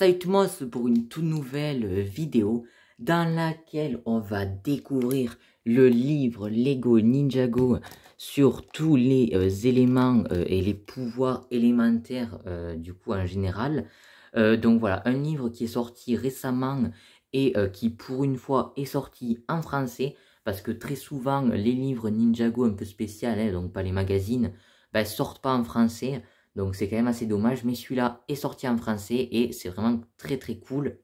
Salut tout le monde pour une toute nouvelle vidéo dans laquelle on va découvrir le livre Lego Ninjago sur tous les éléments et les pouvoirs élémentaires du coup en général. Donc voilà, un livre qui est sorti récemment et qui pour une fois est sorti en français parce que très souvent les livres Ninjago un peu spéciaux, hein, donc pas les magazines, sortent pas en français. Donc c'est quand même assez dommage, mais celui-là est sorti en français et c'est vraiment très très cool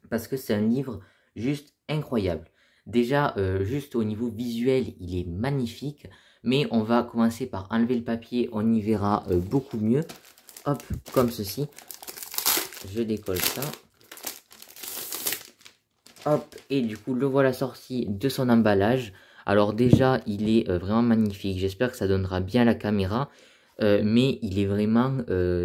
parce que c'est un livre juste incroyable. Déjà, juste au niveau visuel, il est magnifique, mais on va commencer par enlever le papier, on y verra beaucoup mieux. Hop, comme ceci. Je décolle ça. Hop, et du coup, le voilà sorti de son emballage. Alors déjà, il est vraiment magnifique. J'espère que ça donnera bien à la caméra. Mais il est vraiment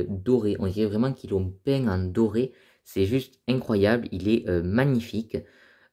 doré. On dirait vraiment qu'ils l'ont peint en doré. C'est juste incroyable. Il est magnifique.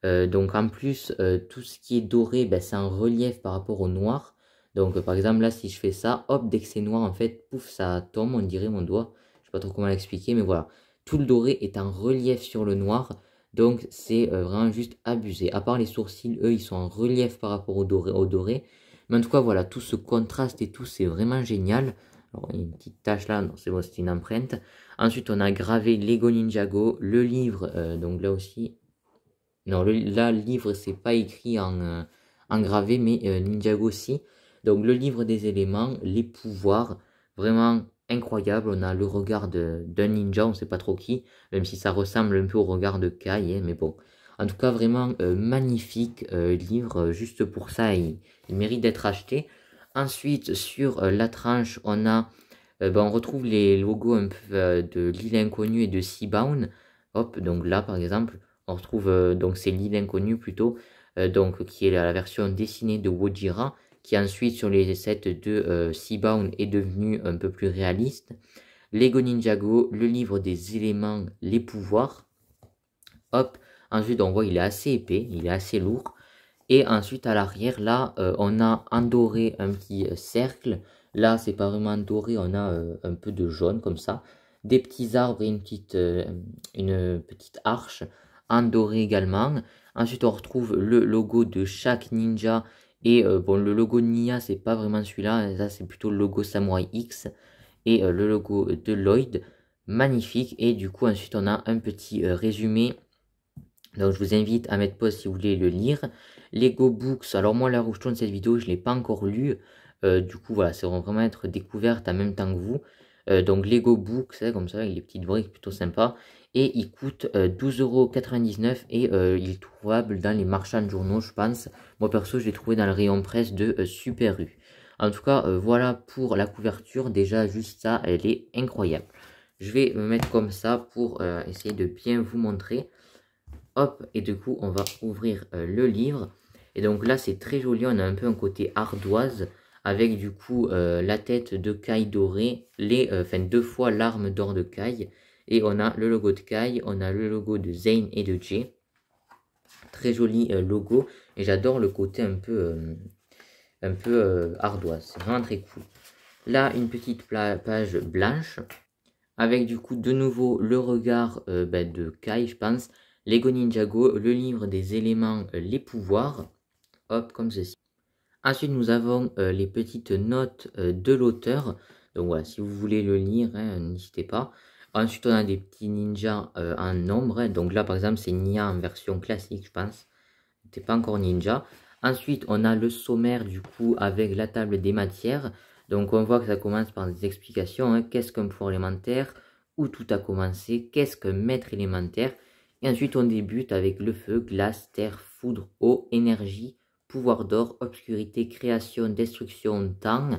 Donc en plus, tout ce qui est doré, c'est en relief par rapport au noir. Donc par exemple là, si je fais ça, hop, dès que c'est noir, en fait, pouf, ça tombe, on dirait mon doigt. Je sais pas trop comment l'expliquer, mais voilà. Tout le doré est en relief sur le noir. Donc c'est vraiment juste abusé. À part les sourcils, eux, ils sont en relief par rapport au doré. Mais en tout cas, voilà, tout ce contraste et tout, c'est vraiment génial. Alors, il y a une petite tache là, non, c'est bon, c'est une empreinte. Ensuite, on a gravé Lego Ninjago, le livre, donc là aussi. Non, là, le livre, c'est pas écrit en gravé, mais Ninjago aussi. Donc, le livre des éléments, les pouvoirs, vraiment incroyable. On a le regard d'un ninja, on sait pas trop qui, même si ça ressemble un peu au regard de Kai, hein, mais bon. En tout cas, vraiment magnifique livre, juste pour ça, il mérite d'être acheté. Ensuite, sur la tranche, on retrouve les logos un peu de l'île inconnue et de Seabound. Hop, donc là, par exemple, on retrouve, donc c'est l'île inconnue plutôt, donc qui est la version dessinée de Wojira, qui ensuite sur les sets de Seabound est devenu un peu plus réaliste. Lego Ninjago, le livre des éléments, les pouvoirs. Hop, ensuite on voit il est assez épais, il est assez lourd. Et ensuite à l'arrière, là, on a en doré un petit cercle. Là, c'est pas vraiment doré, on a un peu de jaune comme ça. Des petits arbres et une petite arche en doré également. Ensuite, on retrouve le logo de chaque ninja. Et bon, le logo de Nia, c'est pas vraiment celui-là. Ça, c'est plutôt le logo Samurai X. Et le logo de Lloyd. Magnifique. Et du coup, ensuite, on a un petit résumé. Donc je vous invite à mettre pause si vous voulez le lire. Lego Books, alors moi la rouge de cette vidéo je ne l'ai pas encore lu. Du coup voilà, c'est vraiment être découverte en même temps que vous. Donc Lego Books, hein, comme ça, avec les petites briques plutôt sympa. Et il coûte 12,99 € et il est trouvable dans les marchands de journaux je pense. Moi perso je l'ai trouvé dans le rayon presse de Super U. En tout cas voilà pour la couverture, déjà juste ça, elle est incroyable. Je vais me mettre comme ça pour essayer de bien vous montrer. Hop, et du coup, on va ouvrir le livre. Et donc là, c'est très joli. On a un peu un côté ardoise avec du coup la tête de Kai dorée, deux fois l'arme d'or de Kai. Et on a le logo de Kai, on a le logo de Zane et de Jay. Très joli logo. Et j'adore le côté un peu ardoise. C'est vraiment très cool. Là, une petite page blanche avec du coup de nouveau le regard de Kai, je pense. Lego Ninjago, le livre des éléments, les pouvoirs. Hop, comme ceci. Ensuite, nous avons les petites notes de l'auteur. Donc voilà, si vous voulez le lire, hein, n'hésitez pas. Ensuite, on a des petits ninjas en nombre. Hein. Donc là, par exemple, c'est Nia en version classique, je pense. C'était pas encore ninja. Ensuite, on a le sommaire, du coup, avec la table des matières. Donc, on voit que ça commence par des explications. Hein. Qu'est-ce qu'un pouvoir élémentaire? Où tout a commencé? Qu'est-ce qu'un maître élémentaire? Et ensuite, on débute avec le feu, glace, terre, foudre, eau, énergie, pouvoir d'or, obscurité, création, destruction, temps,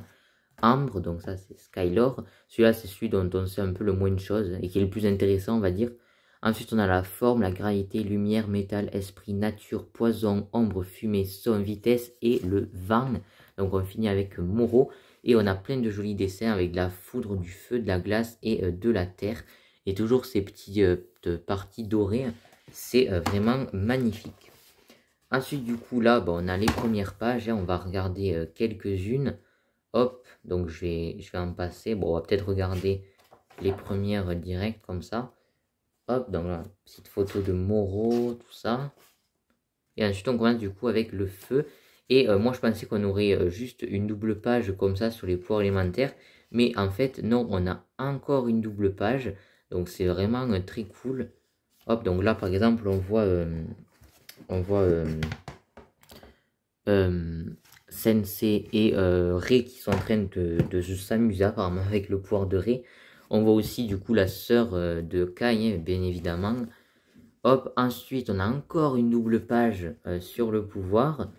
ambre. Donc ça, c'est Skylore. Celui-là, c'est celui dont on sait un peu le moins de choses et qui est le plus intéressant, on va dire. Ensuite, on a la forme, la gravité, lumière, métal, esprit, nature, poison, ombre, fumée, son, vitesse et le vent. Donc on finit avec Moro. Et on a plein de jolis dessins avec de la foudre, du feu, de la glace et de la terre. Et toujours ces petites parties dorées. C'est vraiment magnifique. Ensuite, du coup, là, on a les premières pages. Hein, on va regarder quelques-unes. Hop, donc je vais en passer. Bon, on va peut-être regarder les premières directes comme ça. Hop, donc là, petite photo de Moro, tout ça. Et ensuite, on commence du coup avec le feu. Et moi, je pensais qu'on aurait juste une double page comme ça sur les pouvoirs élémentaires. Mais en fait, non, on a encore une double page. Donc, c'est vraiment très cool. Hop, donc là, par exemple, on voit Sensei et Rei qui sont en train de s'amuser apparemment avec le pouvoir de Rei. On voit aussi du coup la sœur de Kai, hein, bien évidemment. Hop, ensuite on a encore une double page sur le pouvoir.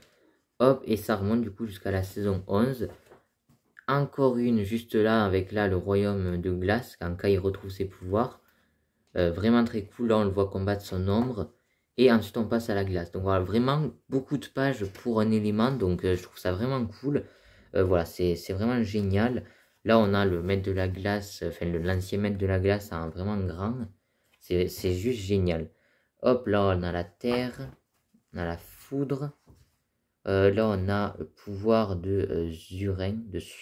Hop, et ça remonte du coup jusqu'à la saison 11. Encore une juste là avec là le royaume de glace quand Kai retrouve ses pouvoirs. Vraiment très cool, là on le voit combattre son ombre. Et ensuite on passe à la glace. Donc voilà, vraiment beaucoup de pages pour un élément. Donc je trouve ça vraiment cool. Voilà, c'est vraiment génial. Là on a le maître de la glace, enfin l'ancien maître de la glace en vraiment grand. C'est juste génial. Hop, là on a la terre, on a la foudre. Là on a le pouvoir de suzerain.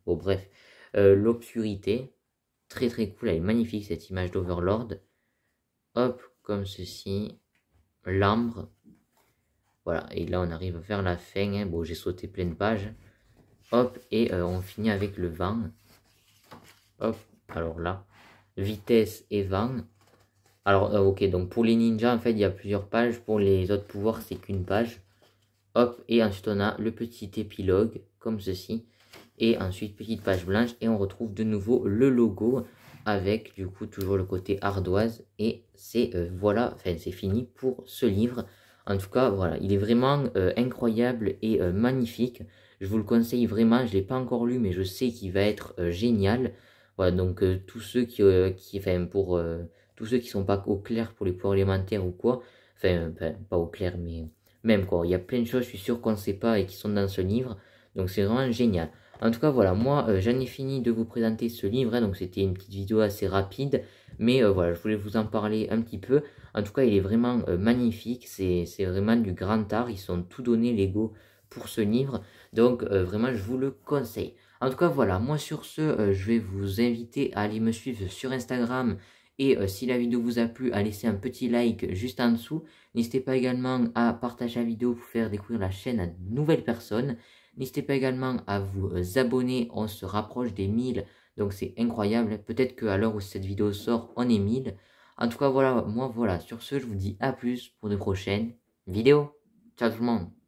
Bon bref, l'obscurité. Très très cool, elle est magnifique cette image d'Overlord. Hop, comme ceci. L'ambre. Voilà, et là on arrive à faire la fin. Hein. Bon, j'ai sauté plein de pages. Hop, et on finit avec le vent. Hop, alors là, vitesse et vent. Alors, ok, donc pour les ninjas, en fait, il y a plusieurs pages. Pour les autres pouvoirs, c'est qu'une page. Hop, et ensuite on a le petit épilogue, comme ceci. Et ensuite, petite page blanche, et on retrouve de nouveau le logo avec du coup toujours le côté ardoise. Et c'est voilà, enfin c'est fini pour ce livre. En tout cas, voilà, il est vraiment incroyable et magnifique. Je vous le conseille vraiment, je ne l'ai pas encore lu, mais je sais qu'il va être génial. Voilà, donc tous ceux enfin pour tous ceux qui sont pas au clair pour les pouvoirs élémentaires ou quoi, enfin pas au clair, mais même quoi, il y a plein de choses, je suis sûr qu'on ne sait pas et qui sont dans ce livre. Donc c'est vraiment génial. En tout cas, voilà, moi, j'en ai fini de vous présenter ce livre, hein, donc c'était une petite vidéo assez rapide, mais voilà, je voulais vous en parler un petit peu. En tout cas, il est vraiment magnifique, c'est vraiment du grand art, ils sont tout donnés Lego pour ce livre, donc vraiment, je vous le conseille. En tout cas, voilà, moi sur ce, je vais vous inviter à aller me suivre sur Instagram, et si la vidéo vous a plu, à laisser un petit like juste en dessous. N'hésitez pas également à partager la vidéo pour faire découvrir la chaîne à de nouvelles personnes. N'hésitez pas également à vous abonner, on se rapproche des 1000, donc c'est incroyable. Peut-être qu'à l'heure où cette vidéo sort, on est 1000. En tout cas, voilà, moi voilà, sur ce, je vous dis à plus pour de prochaines vidéos. Ciao tout le monde.